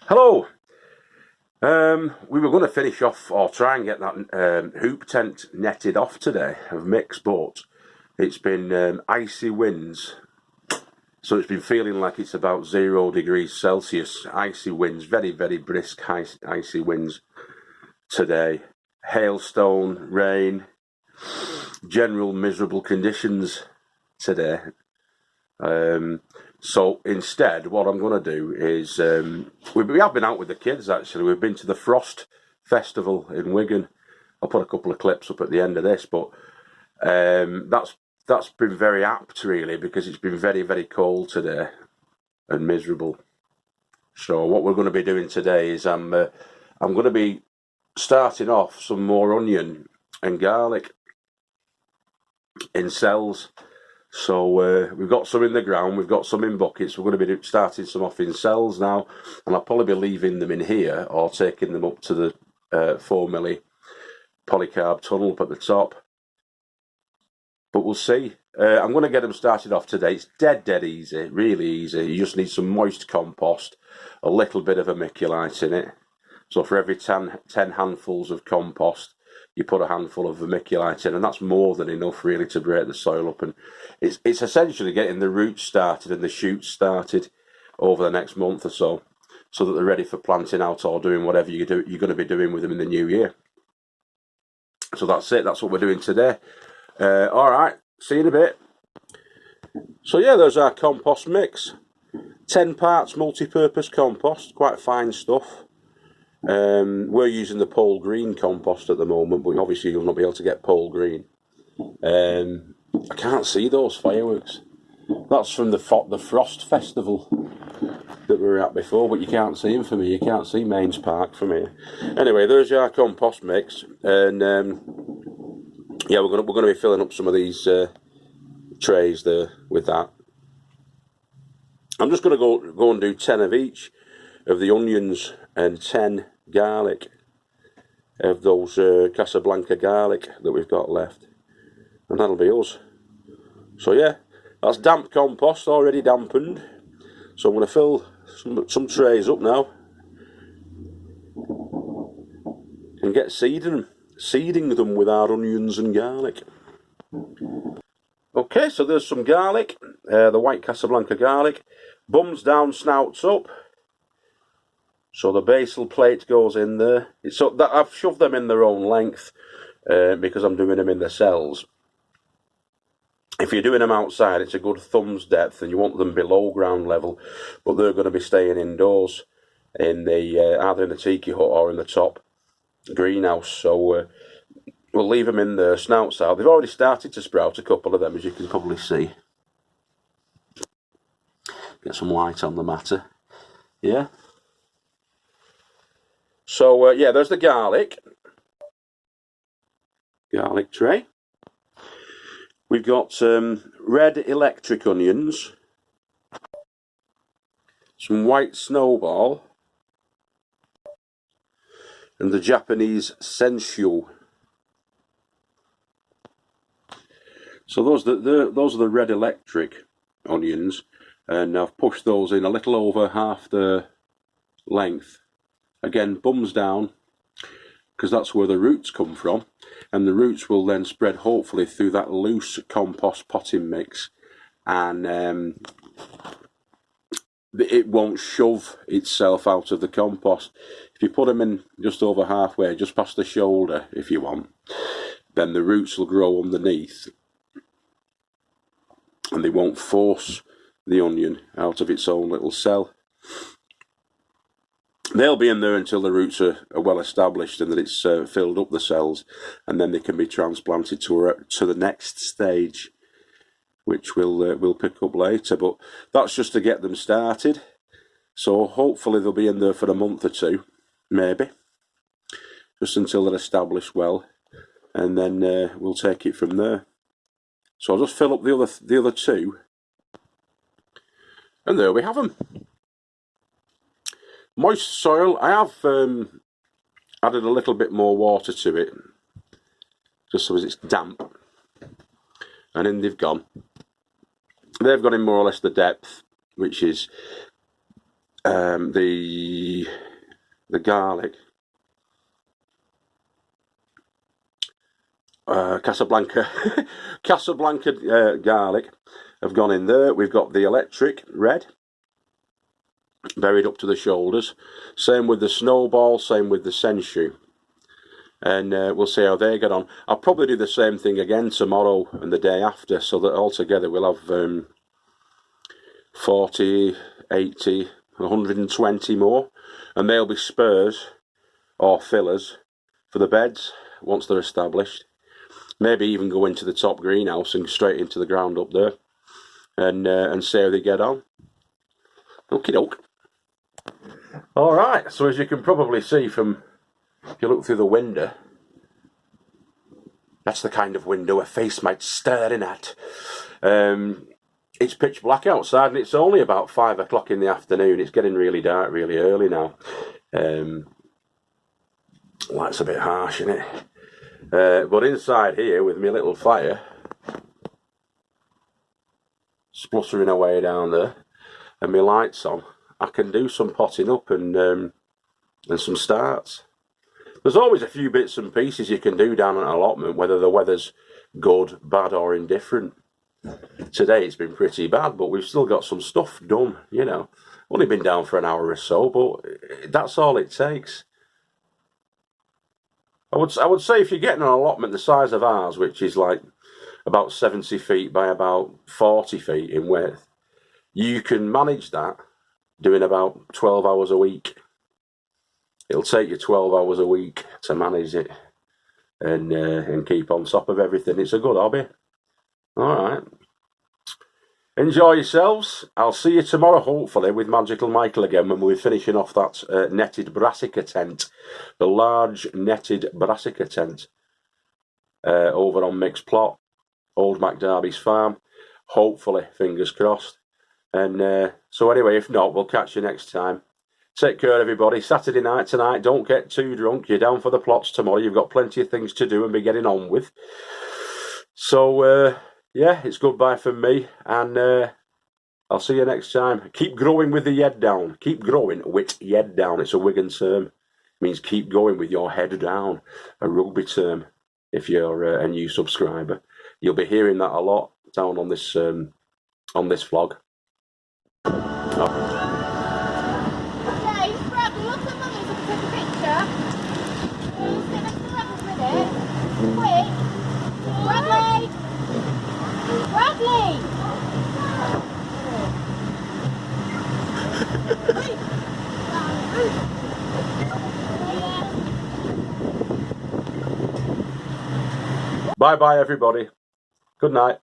Hello. We were going to finish off or try and get that hoop tent netted off today of mix, but it's been icy winds, so it's been feeling like it's about 0 degrees Celsius. Icy winds, very, very brisk icy winds today. Hailstone, rain, general miserable conditions today. So instead, what I'm going to do is we have been out with the kids. Actually, we've been to the Frost Festival in Wigan. I'll put a couple of clips up at the end of this, but that's been very apt, really, because it's been very, very cold today and miserable. So what we're going to be doing today is I'm going to be starting off some more onion and garlic in cells. So we've got some in the ground, we've got some in buckets. We're going to be starting some off in cells now, and I'll probably be leaving them in here or taking them up to the 4mm polycarb tunnel up at the top. But we'll see. I'm going to get them started off today. It's dead easy, really easy. You just need some moist compost, a little bit of vermiculite in it. So for every 10 handfuls of compost, you put a handful of vermiculite in, and that's more than enough, really, to break the soil up. And it's essentially getting the roots started and the shoots started over the next month or so that they're ready for planting out or doing whatever you're going to be doing with them in the new year. So that's it. That's what we're doing today. All right. See you in a bit. So yeah, there's our compost mix. 10 parts multi-purpose compost, quite fine stuff. We're using the pole green compost at the moment, but obviously you'll not be able to get pole green. I can't see those fireworks. That's from the Frost Festival that we were at before, but you can't see them from here. You can't see Mains Park from here. Anyway, there's our compost mix, and yeah, we're going to be filling up some of these trays there with that. I'm just going to go and do 10 of each of the onions and 10 garlic of those Casablanca garlic that we've got left, and that'll be us. So yeah, that's damp compost, already dampened. So I'm going to fill some trays up now and get seeding them with our onions and garlic. Okay, so there's some garlic, the white Casablanca garlic, bums down, snouts up. So the basal plate goes in there. So that I've shoved them in their own length because I'm doing them in the cells. If you're doing them outside, it's a good thumb's depth, and you want them below ground level, but they're going to be staying indoors in the either in the tiki hut or in the top greenhouse. So we'll leave them in there, snouts out. They've already started to sprout, a couple of them, as you can probably see. Get some light on the matter. Yeah. So yeah, there's the garlic tray. We've got red electric onions, some white snowball, and the Japanese sensu. So those are the red electric onions, and I've pushed those in a little over half the length. Again, bums down, because that's where the roots come from, and the roots will then spread hopefully through that loose compost potting mix, and it won't shove itself out of the compost. If you put them in just over halfway, just past the shoulder if you want, then the roots will grow underneath and they won't force the onion out of its own little cell. They'll be in there until the roots are well established and that it's filled up the cells, and then they can be transplanted to the next stage, which we'll pick up later. But that's just to get them started. So hopefully they'll be in there for a month or two, maybe, just until they're established well, and then we'll take it from there. So I'll just fill up the other two, and there we have them. Moist soil. I have added a little bit more water to it, just so as it's damp, and in they've gone. They've got in more or less the depth, which is the garlic. Casablanca garlic have gone in there. We've got the electric red buried up to the shoulders. Same with the snowball, same with the sensu. And we'll see how they get on. I'll probably do the same thing again tomorrow and the day after, so that altogether we'll have 40, 80, 120 more. And they'll be spurs or fillers for the beds once they're established. Maybe even go into the top greenhouse and straight into the ground up there and see how they get on. Okie doke. Alright, so as you can probably see from, if you look through the window, that's the kind of window a face might stare in at. It's pitch black outside and it's only about 5 o'clock in the afternoon. It's getting really dark really early now. Light's a bit harsh, isn't it? But inside here with my little fire, spluttering away down there, and my lights on, I can do some potting up and some starts. There's always a few bits and pieces you can do down at an allotment, whether the weather's good, bad or indifferent. Today it's been pretty bad, but we've still got some stuff done, you know. Only been down for an hour or so, but that's all it takes. I would say if you're getting an allotment the size of ours, which is like about 70 feet by about 40 feet in width, you can manage that doing about 12 hours a week. It'll take you 12 hours a week to manage it and keep on top of everything. It's a good hobby. Alright. Enjoy yourselves. I'll see you tomorrow, hopefully, with Magical Michael again when we're finishing off that netted brassica tent. The large netted brassica tent over on Mixed Plot, Old MacDarby's farm. Hopefully, fingers crossed. And so anyway, if not, we'll catch you next time. Take care, everybody. Saturday night tonight. Don't get too drunk. You're down for the plots tomorrow. You've got plenty of things to do and be getting on with. So, yeah, it's goodbye from me. And I'll see you next time. Keep growing with the head down. Keep growing with your head down. It's a Wigan term. It means keep going with your head down. A rugby term, if you're a new subscriber. You'll be hearing that a lot down on this vlog. Oh. Bye bye everybody. Good night.